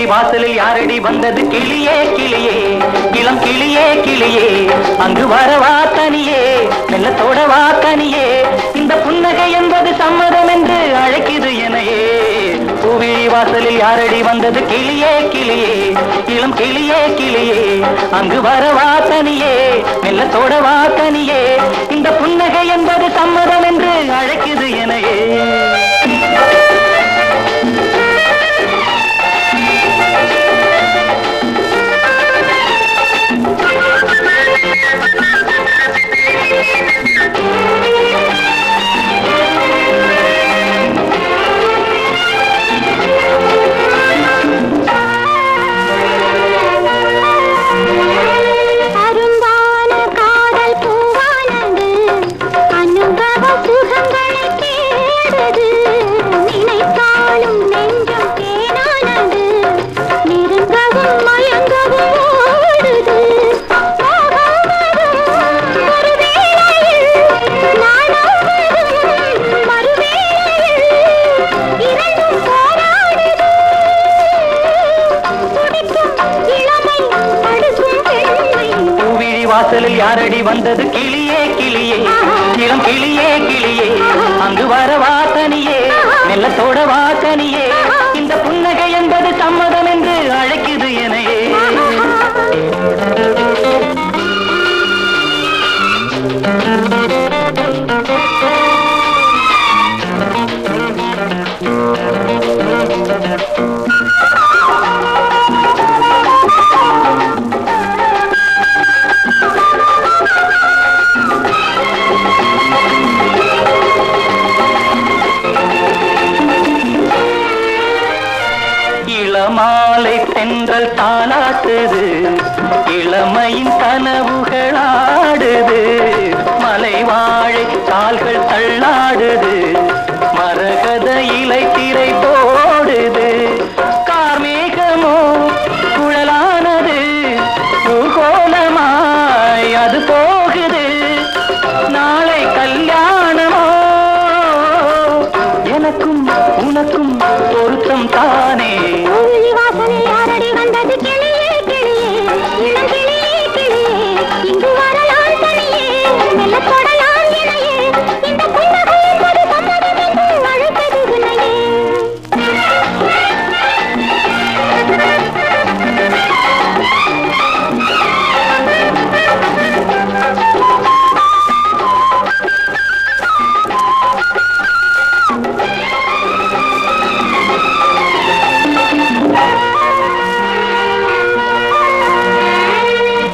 வாசலில் யாரடி வந்தது கிளியே கிளியே இளம் கிளியே கிளியே அங்கு வரவா தனியே மெல்லத்தோட வா தனியே இந்த புன்னகை என்பது சம்மதம் என்று அழைக்குது எனையே பூவிழி வாசலில் யாரடி வந்தது கிளியே கிளியே இளம் கிளியே கிளியே அங்கு வரவா தனியே மெல்லத்தோட வா தனியே இந்த புன்னகை என்பது சம்மதம் என்று அழைக்குது எனையே வாசலில் யாரடி வந்தது கிளியே கிளியே இளம் கிளியே கிளியே அங்கு வரவா தனியே மெல்லத்தோட வா தனியே இந்த புன்னகை என்பது சம்மதம் என்று அழைக்குது எனையே மாலை தென்றல் தாளாட்டுது இளமையின் கனவுகளாடுது மலை வாழை கால்கள் தள்ளாடுது மரகத இலை திரை போடுது கார்மேகமோ குழலானது பூகோளமாய் அது போகுது நாளை கல்யாணமோ எனக்கும் உனக்கும் பொருத்தம் தானே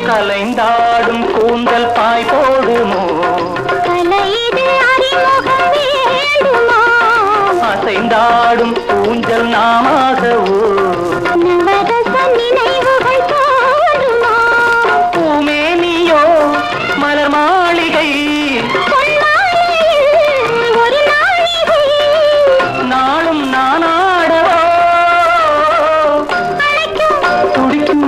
கலைந்தாடும் கூந்தல் பாய் போடுமோ அசைந்தாடும் ஊஞ்சல் நாமாகவோ பூமேனியோ மலர் மாளிகை நாளும் நானாடவோ துடிக்கும்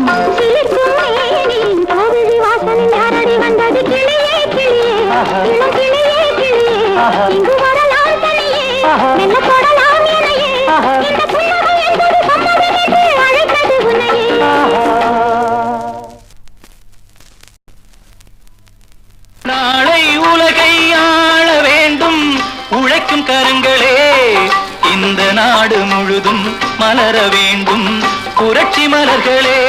நாளை உலகை ஆள வேண்டும் உழைக்கும் கரங்களே இந்த நாடு முழுதும் மலர வேண்டும் புரட்சி மலர்களே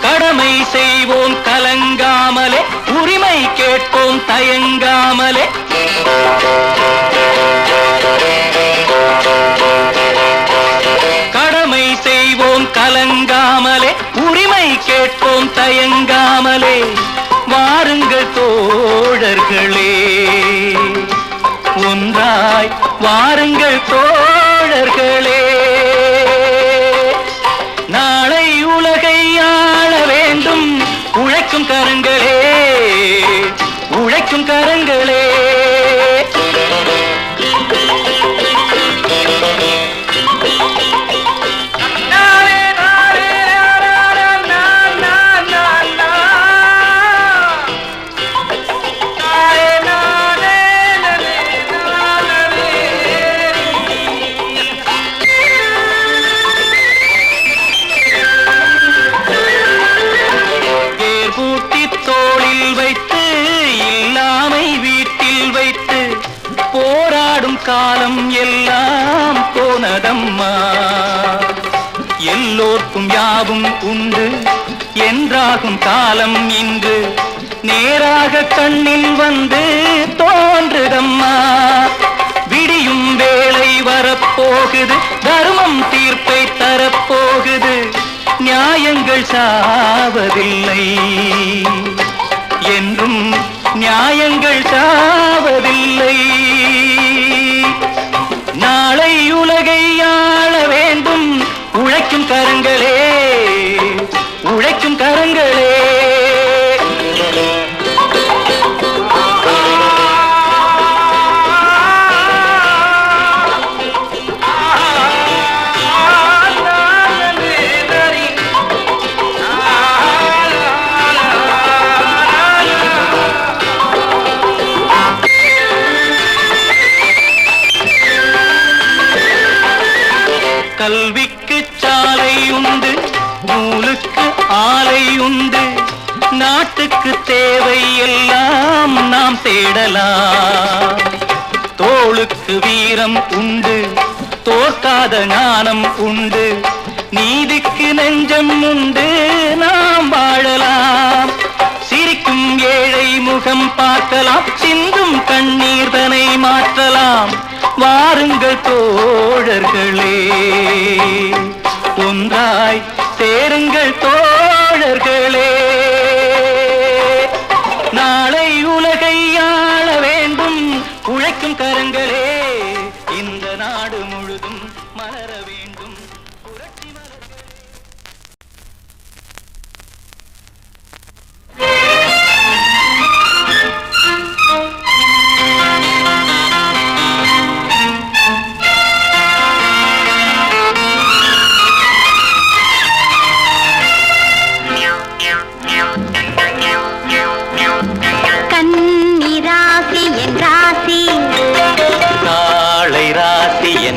கடமை செய்வோம் கலங்காமலே உரிமை கேட்போம் தயங்காமலே கடமை செய்வோம் கலங்காமலே உரிமை கேட்போம் தயங்காமலே வாருங்கள் தோழர்களே ஒன்றாய் வாருங்கள் தோழர்களே நாளை உலகை ஆள வேண்டும் உழைக்கும் கரங்களே உழைக்கும் கரங்களே நாளே நாளே நாளே காலம் எல்லாம் போனதம்மா. எல்லோர்க்கும் யாவும் உண்டு என்றாகும் காலம் இன்று நேராக கண்ணில் வந்து தோன்றுதம்மா. விடியும் வேளை வரப்போகுது, தர்மம் தீர்ப்பை தரப்போகுது, நியாயங்கள் சாவதில்லை என்றும் நியாயங்கள் சாவதில்லை. நாளை உலகை ஆள வேண்டும் உழைக்கும் கரங்களே, உழைக்கும் கரங்களே. கல்விக்கு சாலை உண்டு, நூலுக்கு ஆலை உண்டு, நாட்டுக்கு தேவை எல்லாம் நாம் தேடலாம். தோளுக்கு வீரம் உண்டு, தோற்காத ஞானம் உண்டு, நீதிக்கு நெஞ்சம் உண்டு, நாம் வாழலாம். சிரிக்கும் ஏழை முகம் பார்க்கலாம், சிந்தும் கண்ணீர் தனை மாற்றலாம். வாருங்கள் தோழர்களே, ஒன்றாய் சேருங்கள் தோழர்களே. நாளை உலகை ஆள வேண்டும் உழைக்கும் கரங்களே, இந்த நாடு முழுதும் மலர வேண்டும் புரட்சி மலர்களே.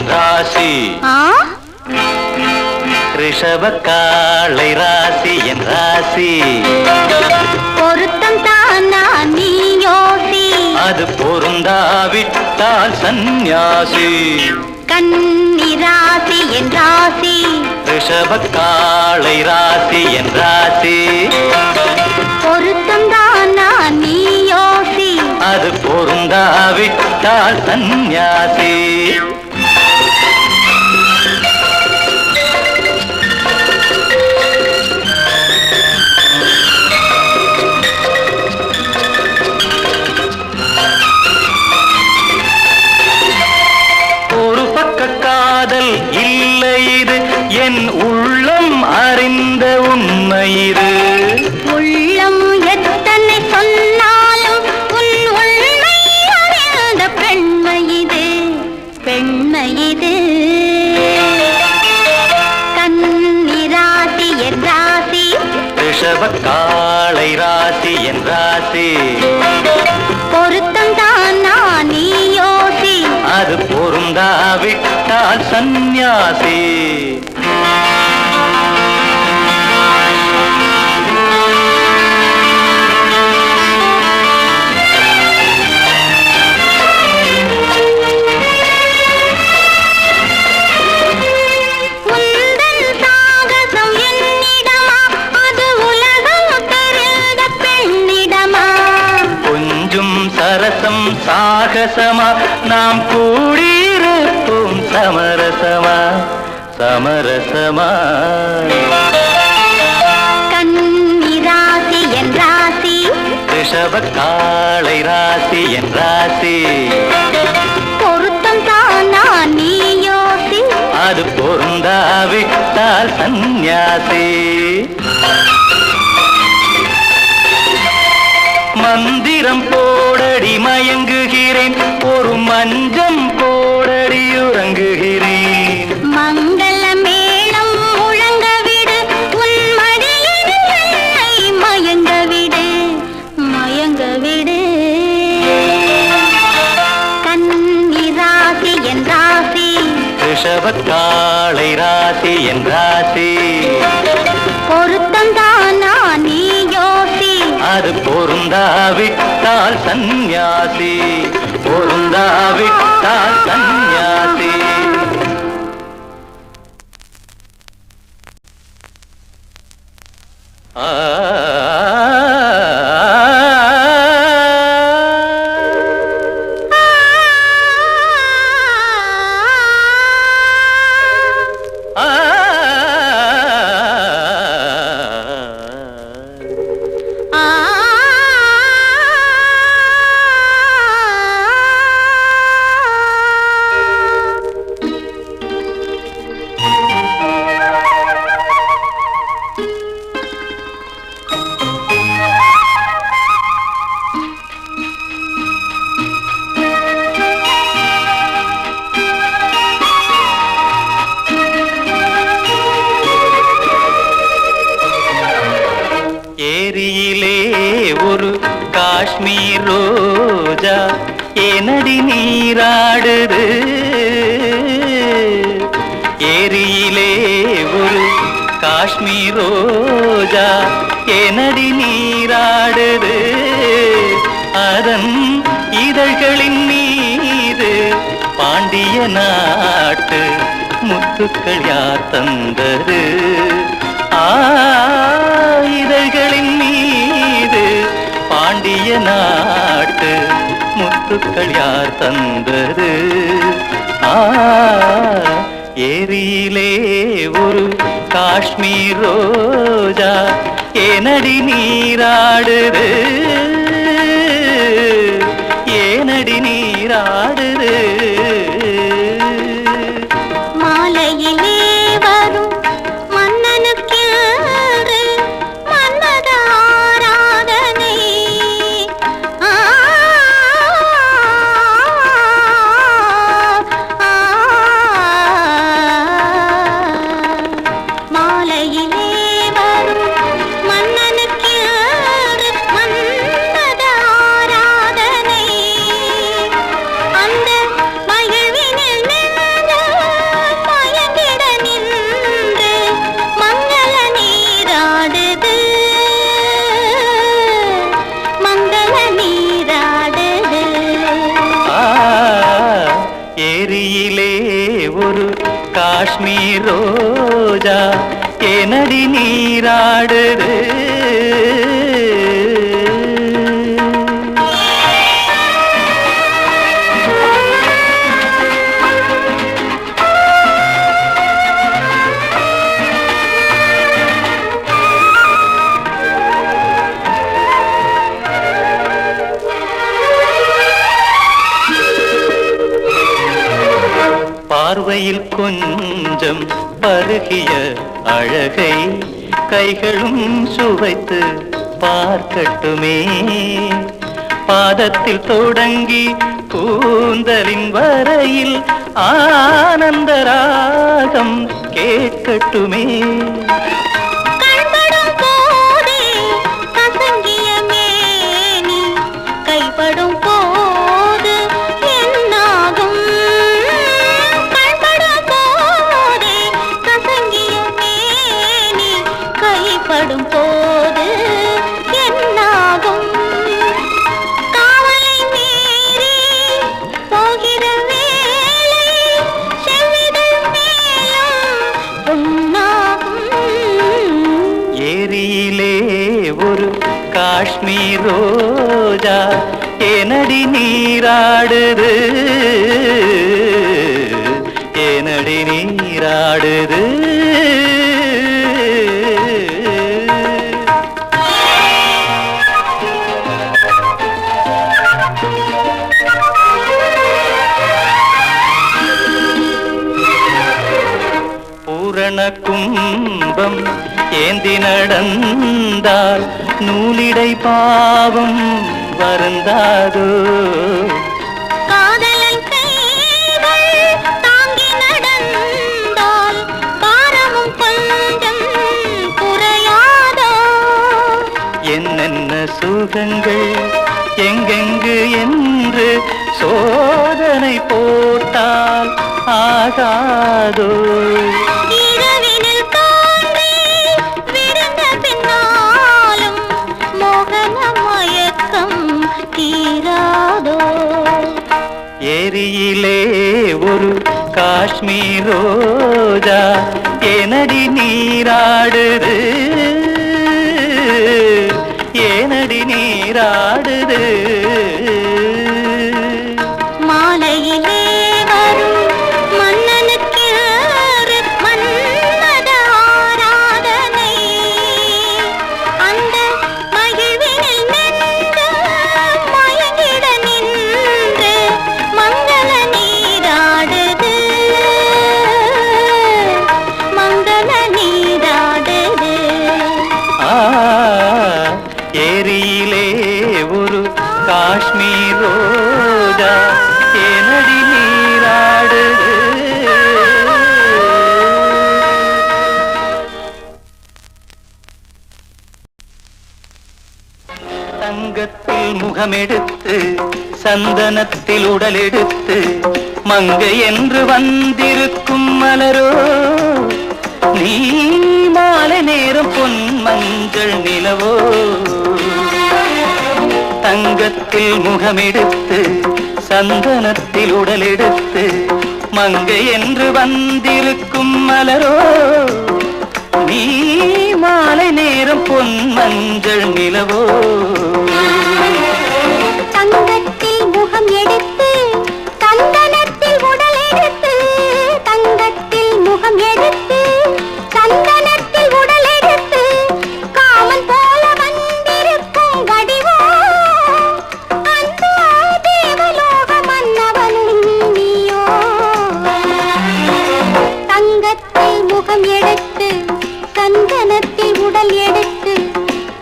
ராசி ரிஷபக்காளை ராசி என் ராசி. பொருத்தம் தானா நீ யோசி, அது பொருந்தாவிட்டால் சந்நியாசி. கன்னி ராசி என் ராசி, ரிஷபக்காளை ராசி என் ராசி. பொருத்தம் தானா நீ யோசி, அது பொருந்தாவிட்டால் சந்நியாசி. காதல் இல்லை இது என் உள்ளம் அறிந்த உண்மை இது. உள்ளம் எத்தனை சொன்னாலும் உன் உண்மை அறிந்த பெண்மை இது, பெண்மை இது. கன்னி ராசி என் ராசி, ரிஷபக்காளை ராசி என் ராசி. பொருத்தம் தானா நீ யோசி, அது பொருந்தாவிட்டால் சந்நியாசி. சரசம் சாகசமா நாம் கூடியிருப்போம் சமரசமா, சமரசமா. கன்னி ராசி என் ராசி, ரிஷபக்காளை ராசி என் ராசி. பொருத்தம் தானா நீ யோசி, அது பொருந்தாவிட்டால் சந்நியாசி. மந்திரம் போடடி மயங்குகிறேன், ஒரு மஞ்சம் போடடி உறங்குகிறேன். மங்கள மேளம் முழங்க விடு, உன் மடியில் என்னை மயங்க விடு, மயங்க விடு. கன்னி ராசி என் ராசி, ரிஷபக்காளை ராசி என் ராசி. பொருத்தம் தானா நீ யோசி, அது பொருந்தாவிட்டால் சந்நியாசி, பொருந்தா இல்லாவிட்டால் சந்நியாசி. ஏரியிலே ஒரு காஷ்மீர் ரோஜா ஏனடி நீராடுது. ஏரியிலே ஒரு காஷ்மீர் ரோஜா ஏனடி நீராடுது. அதன் இதழ்களின் மீது பாண்டிய நாட்டு முத்துக்கள் யார் தந்தது. இதழ்களின் மீது பாண்டிய நாட்டு முத்துக்கள் யார் தந்தது. ஏரியிலே ஒரு காஷ்மீர் ரோஜா ஏனடி நீராடுது. ஏனடி நீராடுது. மாலையிலே வரும் மன்னனுக்கு மன்மத ஆராதனை. மாலையிலே வரும் மன்னனுக்கு மன்மத ஆராதனை. அந்த மகிழ்வினில் நின்று மயங்கிட நின்று மங்கள நீராடுது. மங்கள நீராடுது. ஏரியிலே ஒரு காஷ்மீர் ரோஜா ஏனடி நீராடுது. பார்வையில் கொஞ்சம் பருகிய அழகை கைகளும் சுவைத்து பார்க்கட்டுமே. பாதத்தில் தொடங்கி கூந்தலின் வரையில் ஆனந்த ராகம் கேட்கட்டுமே. கண்படும் போதே கசங்கிய மேனி கைப்படும் போது என்னாகும். கண்படும் போதே கசங்கிய மேனி கைப்படும் போது என்னாகும். காவலை மீறி போகிற வேளை செவ்விதழ் மேலும் பொன்னாகும். ஏரியிலே ஒரு காஷ்மீர் ரோஜா ஏனடி நீராடுது. ஏனடி நீராடுது. பூரண கும்பம் ஏந்தி நடந்தால் நூலிடை பாவம் வருந்தாதோ. காதலன் கைகள் தாங்கி நடந்தால் பாரமும் கொஞ்சம் குறையாதோ. என்னென்ன சுகங்கள் எங்கெங்கு என்று சோதனை போட்டால் ஆகாதோ. இரவினில் தோன்றி விழுந்த பின்னாலும் மோகன மயக்கம் தீராதோ. ஏரி ஒரு காஷ்மீர் ரோஜா ஏனடி நீராடுது ஏனடி நீராடுது மாலையிலே வரும் மன்னனுக்கு மன்மத ஆராதனை அந்த மகிழ்வினில் நின்று மயங்கிட நின்று மங்கள நீராடுது மங்கள நீராடுது ஏரியிலே ஒரு காஷ்மீர் ரோஜா ஏனடி நீராடுது தங்கத்தில் முகமெடுத்து சந்தனத்தில் உடலெடுத்து மங்கை என்று வந்திருக்கும் மலரோ நீ மாலை நேரம் பொன் மஞ்சள் நிலவோ தங்கத்தில் முகமெடுத்து சந்தனத்தில் உடலெடுத்து மங்கை என்று வந்திருக்கும் மலரோ நீ மாலை நேரம் பொன் மஞ்சள் நிலவோ தங்கத்தில் முகம் எடுத்து சந்தனத்தில் உடல் எடுத்து தங்கத்தில் முகம் எடுத்து சந்தனத்தில் உடல் எடுத்து காமன் போல வந்திருக்கும் வடிவோ அந்த தேவலோக மன்னவனும் நீயோ தங்கத்தில் முகம் எடுத்து சந்தனத்தில் உடல் எடுத்து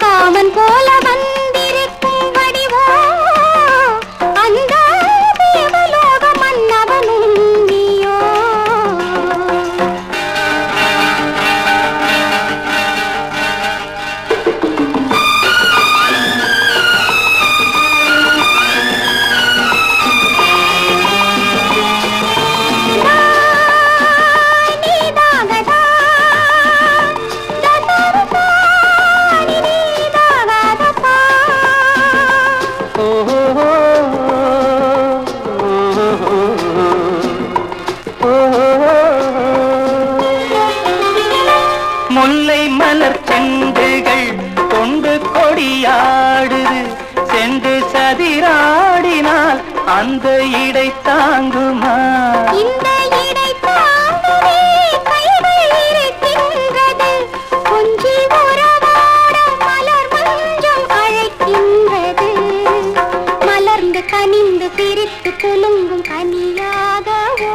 காமன் போல வந்திருக்கும் வடிவோ அந்த தேவலோக மன்னவனும் நீயோ முல்லை மலர் செண்டுகள் கொண்டு கொடியாடுது செண்டு சதிராடினால் அந்த இடை தாங்குமா இந்த இடை தாங்கவே கைகள் இருக்கின்றது கொஞ்சி உறவாட மலர் மஞ்சம் அழைக்கின்றது மலர்ந்து கனிந்து சிரித்து குலுங்கும் கனியாகவோ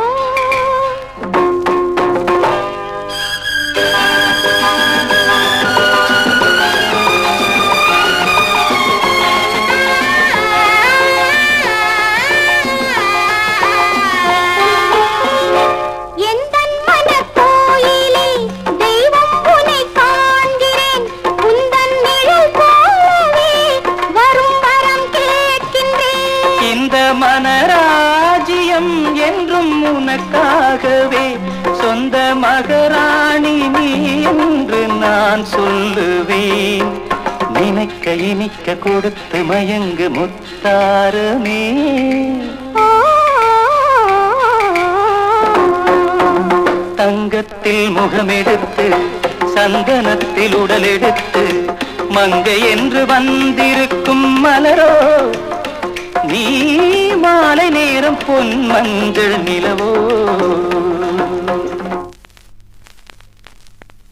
எந்தன் மனக்கோயிலில் தெய்வம் உன்னை காண்கிறேன் உந்தன் நிழல் போலவே வரும் வரம் கேட்கின்றேன் இந்த மனராஜ்யம் என்றும் உனக்காகவே சொந்த மகராணி நீ என்று நான் சொல்லுவேன் நினைக்க இனிக்க கொடுத்து மயங்கு முத்தாரமே தங்கத்தில் முகமெடுத்து சந்தனத்தில் உடலெடுத்து மங்கை என்று வந்திருக்கும் மலரோ நீ மாலை நேரம் பொன் மஞ்சள் நிலவோ